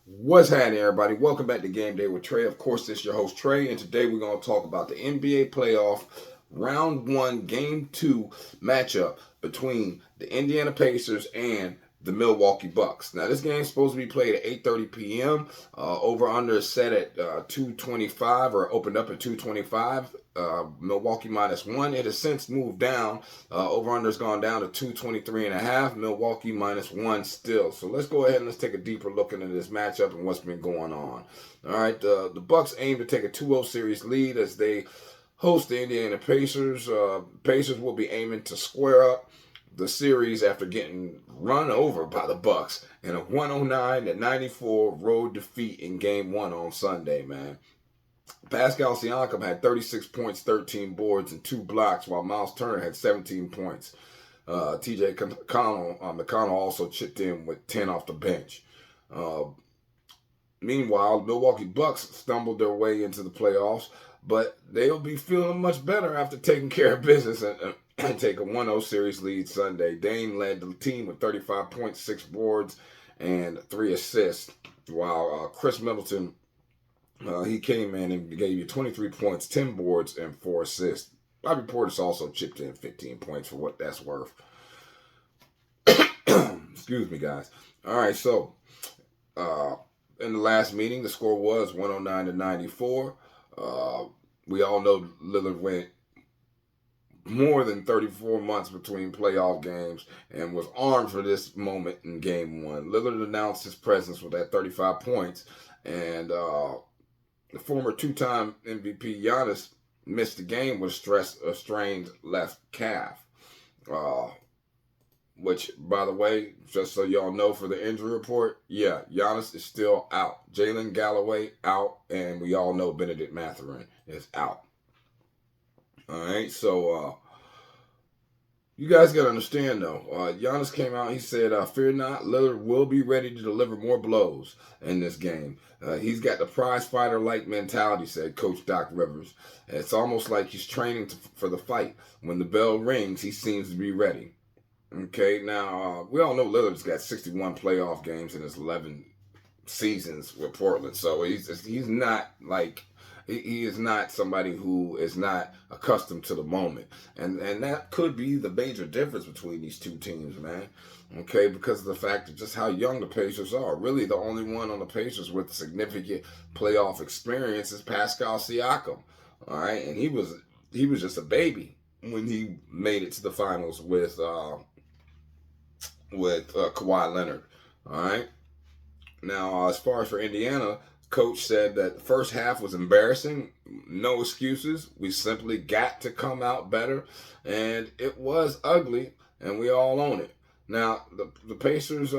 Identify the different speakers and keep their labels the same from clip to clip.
Speaker 1: What's happening, everybody? Welcome back to Game Day with Trey. Of course, this is your host, Trey, and today we're going to talk about the NBA playoff round one, game two matchup between the Indiana Pacers and the Milwaukee Bucks. Now, this game is supposed to be played at 8:30 p.m. Over under is set at 225 or opened up at 225. Milwaukee -1. It has since moved down. Over under has gone down to 223.5. Milwaukee -1 still. So let's go ahead and let's take a deeper look into this matchup and what's been going on. All right, the Bucks aim to take a 2-0 series lead as they host the Indiana Pacers. Pacers will be aiming to square up the series after getting run over by the Bucks in a 109-94 road defeat in Game 1 on Sunday, man. Pascal Siakam had 36 points, 13 boards, and 2 blocks, while Miles Turner had 17 points. TJ McConnell also chipped in with 10 off the bench. Meanwhile, the Milwaukee Bucks stumbled their way into the playoffs, but they'll be feeling much better after taking care of business and take a 1-0 series lead Sunday. Dame led the team with 35 points, 6 boards, and 3 assists, while Chris Middleton, he came in and gave you 23 points, 10 boards, and 4 assists. Bobby Portis also chipped in 15 points for what that's worth. Excuse me, guys. All right, so in the last meeting, the score was 109-94. We all know Lillard went more than 34 months between playoff games and was armed for this moment in Game 1. Lillard announced his presence with that 35 points, and the former two-time MVP Giannis missed the game with a strained left calf. Which, by the way, just so y'all know for the injury report, yeah, Giannis is still out. Jalen Galloway out, and we all know Benedict Mathurin is out. All right, so you guys got to understand, though. Giannis came out, he said, fear not, Lillard will be ready to deliver more blows in this game. He's got the prize fighter-like mentality, said Coach Doc Rivers. It's almost like he's training for the fight. When the bell rings, he seems to be ready. Okay, now, we all know Lillard's got 61 playoff games in his 11 seasons with Portland, so he's not like... He is not somebody who is not accustomed to the moment. And that could be the major difference between these two teams, man. Okay, because of the fact of just how young the Pacers are. Really, the only one on the Pacers with significant playoff experience is Pascal Siakam. All right, and he was just a baby when he made it to the finals with Kawhi Leonard. All right. Now, as far as for Indiana, Coach said that the first half was embarrassing. No excuses. We simply got to come out better. And it was ugly, and we all own it. Now, the Pacers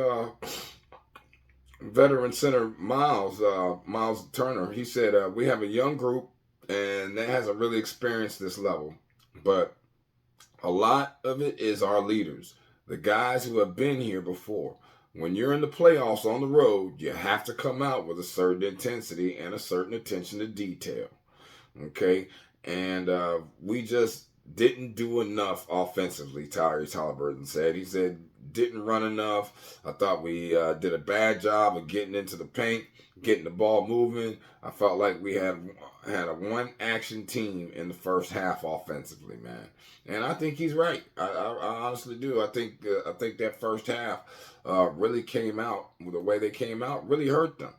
Speaker 1: veteran center Miles Turner, he said, we have a young group, and that hasn't really experienced this level. But a lot of it is our leaders, the guys who have been here before. When you're in the playoffs on the road, you have to come out with a certain intensity and a certain attention to detail. Okay? And we just didn't do enough offensively, Tyrese Halliburton said. He said, didn't run enough. I thought we did a bad job of getting into the paint, getting the ball moving. I felt like we had a one-action team in the first half offensively, man. And I think he's right. I honestly do. I think that first half really came out, the way they came out, really hurt them.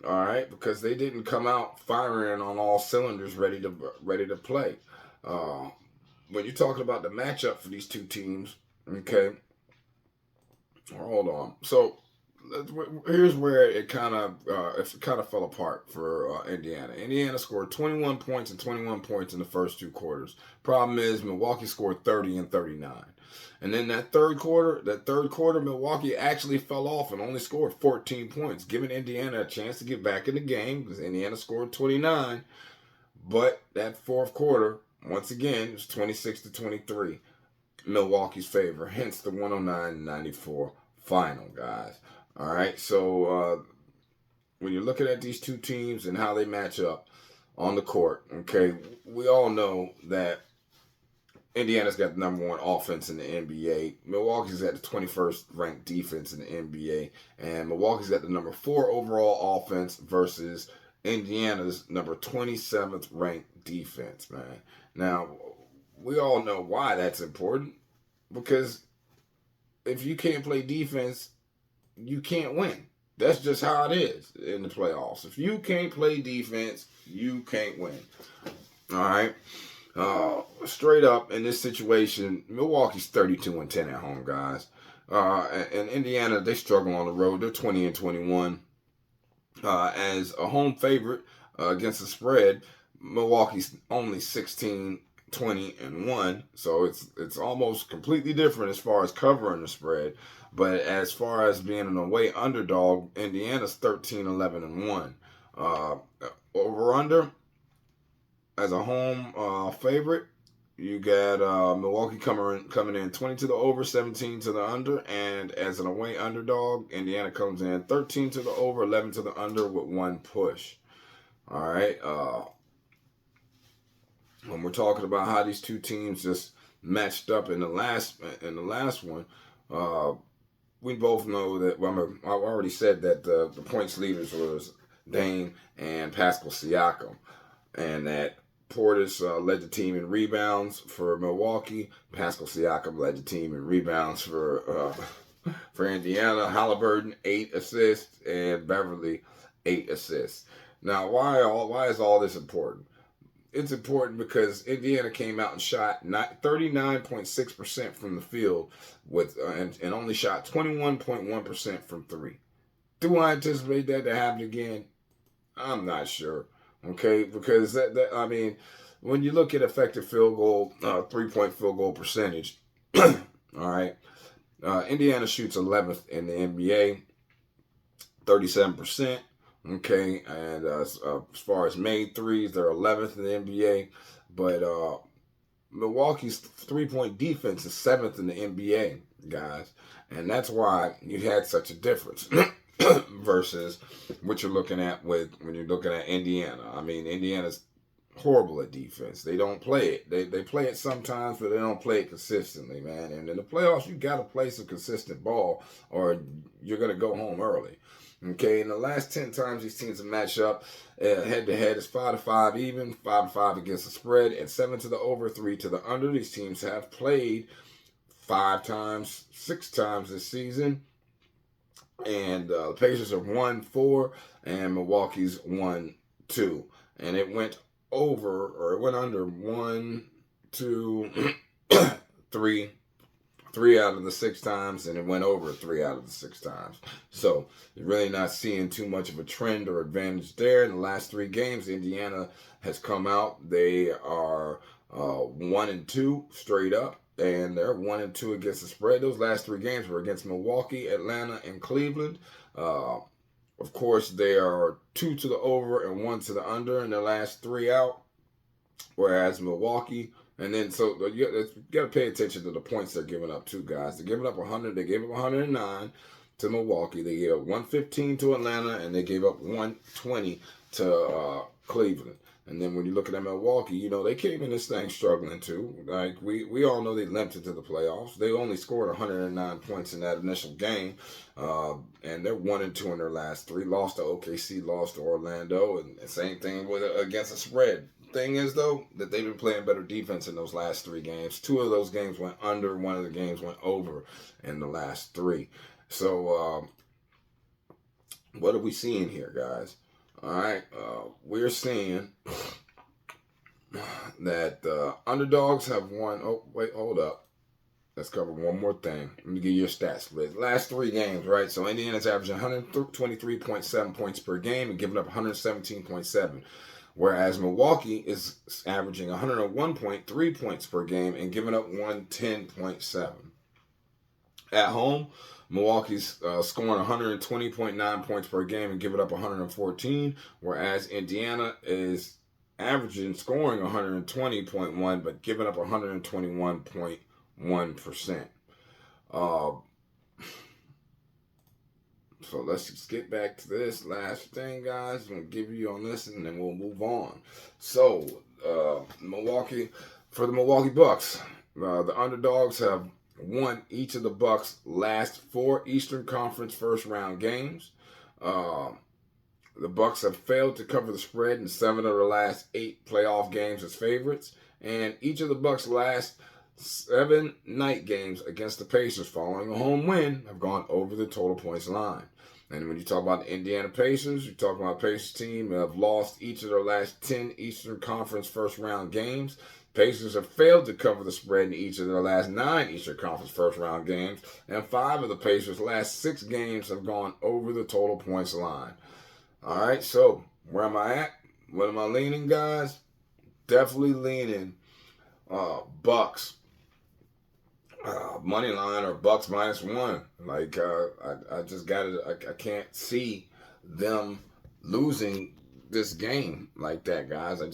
Speaker 1: All right, because they didn't come out firing on all cylinders, ready to play. When you're talking about the matchup for these two teams, okay, hold on. So here's where it kind of fell apart for Indiana. Indiana scored 21 points and 21 points in the first two quarters. Problem is, Milwaukee scored 30 and 39. And then that third quarter, Milwaukee actually fell off and only scored 14 points, giving Indiana a chance to get back in the game because Indiana scored 29. But that fourth quarter, once again, it was 26-23, Milwaukee's favor. Hence the 109-94 final, guys. All right, so when you're looking at these two teams and how they match up on the court, okay, we all know that Indiana's got the number one offense in the NBA. Milwaukee's got the 21st ranked defense in the NBA. And Milwaukee's got the number 4 overall offense versus Indiana's number 27th ranked defense, man. Now, we all know why that's important. Because if you can't play defense, you can't win. That's just how it is in the playoffs. If you can't play defense, you can't win. All right. Straight up in this situation, Milwaukee's 32-10 at home, guys. And Indiana, they struggle on the road. They're 20-21. As a home favorite against the spread, Milwaukee's only 16-20-1. So it's almost completely different as far as covering the spread. But as far as being an away underdog, Indiana's 13-11-1. Over under. As a home favorite, you got Milwaukee coming in 20 to the over, 17 to the under, and as an away underdog, Indiana comes in 13 to the over, 11 to the under with 1 push. All right. When we're talking about how these two teams just matched up in the last one, we both know that. Well, I already said that the points leaders was Dame and Pascal Siakam, and that Portis led the team in rebounds for Milwaukee. Pascal Siakam led the team in rebounds for Indiana. Halliburton 8 assists and Beverly 8 assists. Now, why is all this important? It's important because Indiana came out and shot 39.6% from the field with and only shot 21.1% from 3. Do I anticipate that to happen again? I'm not sure. Okay, because I mean, when you look at effective field goal, 3-point field goal percentage, all right, Indiana shoots 11th in the NBA, 37%. Okay, and as far as made threes, they're 11th in the NBA, but Milwaukee's 3-point defense is 7th in the NBA, guys, and that's why you had such a difference. Versus what you're looking at when you're looking at Indiana. I mean, Indiana's horrible at defense. They don't play it. They play it sometimes, but they don't play it consistently, man. And in the playoffs, you got to play some consistent ball, or you're going to go home early. Okay, in the last 10 times these teams have matched up head to head, it's 5-5 even, 5-5 against the spread, and 7 to the over, 3 to the under. These teams have played 5 times, 6 times this season. And the Pacers have won 4, and Milwaukee's won 2. And it went over, or it went under 1, 2, 3 out of the 6 times, and it went over 3 out of the 6 times. So you're really not seeing too much of a trend or advantage there. In the last 3 games, Indiana has come out. They are 1-2 straight up. And they're 1-2 against the spread. Those last 3 games were against Milwaukee, Atlanta, and Cleveland. Of course, they are 2 to the over and 1 to the under in their last 3 out. Whereas Milwaukee, and then so you got to pay attention to the points they're giving up too, guys. They're giving up 100. They gave up 109 to Milwaukee. They gave up 115 to Atlanta, and they gave up 120 to Cleveland. And then when you're looking at Milwaukee, you know, they came in this thing struggling too. Like, we all know they limped into the playoffs. They only scored 109 points in that initial game. And they're 1-2 in their last 3. Lost to OKC, lost to Orlando, and the same thing against the spread. Thing is, though, that they've been playing better defense in those last 3 games. 2 of those games went under. 1 of the games went over in the last 3. So, what are we seeing here, guys? All right, we're seeing that underdogs have won. Oh, wait, hold up. Let's cover one more thing. Let me give you a stat split. Last 3 games, right? So Indiana's averaging 123.7 points per game and giving up 117.7. Whereas Milwaukee is averaging 101.3 points per game and giving up 110.7. At home, Milwaukee's scoring 120.9 points per game and giving up 114, whereas Indiana is scoring 120.1 but giving up 121.1%. So let's just get back to this last thing, guys. I'm going to give you on this, and then we'll move on. So, for the Milwaukee Bucks, The underdogs have won each of the Bucks' last 4 Eastern Conference first round games. The Bucks have failed to cover the spread in 7 of their last 8 playoff games as favorites, and each of the Bucks' last 7 night games against the Pacers following a home win have gone over the total points line. And when you talk about the Indiana Pacers, you talk about a Pacers team that have lost each of their last 10 Eastern Conference first round games. Pacers have failed to cover the spread in each of their last 9 Eastern Conference first round games, and 5 of the Pacers' last 6 games have gone over the total points line. All right, so where am I at? What am I leaning, guys? Definitely leaning Bucks. Money line or Bucks -1. Like I just got it. I can't see them losing this game like that, guys. I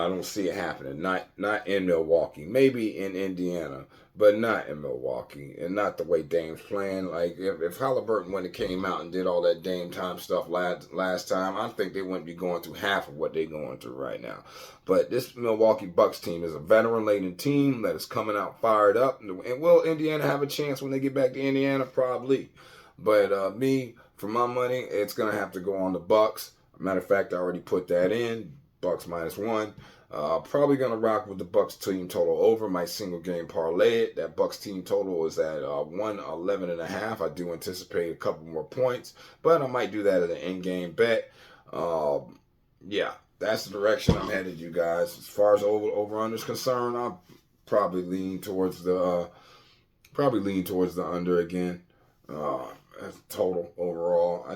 Speaker 1: don't see it happening. Not in Milwaukee. Maybe in Indiana, but not in Milwaukee. And not the way Dame's playing. Like if Halliburton when it came out and did all that Dame time stuff last time, I think they wouldn't be going through half of what they're going through right now. But this Milwaukee Bucks team is a veteran-laden team that is coming out fired up. And will Indiana have a chance when they get back to Indiana? Probably. But for my money, it's gonna have to go on the Bucks. Matter of fact, I already put that in. Bucks -1. Probably gonna rock with the Bucks team total over. My single game parlay it. That Bucks team total is at 111.5. I do anticipate a couple more points, but I might do that at an in-game bet. Yeah, that's the direction I'm headed, you guys. As far as over/under is concerned, I'll probably lean towards the under again. As total overall, I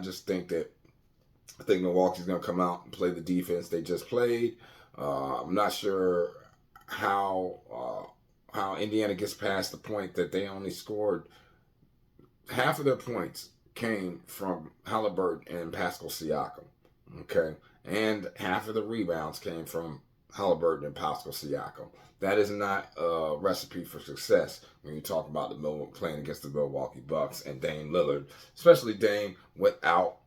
Speaker 1: think Milwaukee's going to come out and play the defense they just played. I'm not sure how Indiana gets past the point that they only scored half of their points came from Halliburton and Pascal Siakam. Okay, and half of the rebounds came from Halliburton and Pascal Siakam. That is not a recipe for success when you talk about playing against the Milwaukee Bucks and Dame Lillard, especially Dame without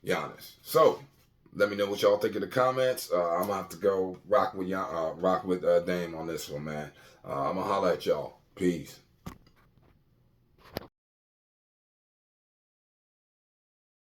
Speaker 1: Giannis. So let me know what y'all think in the comments. I'm gonna have to go rock with Dame on this one, man. I'm gonna holler at y'all. Peace.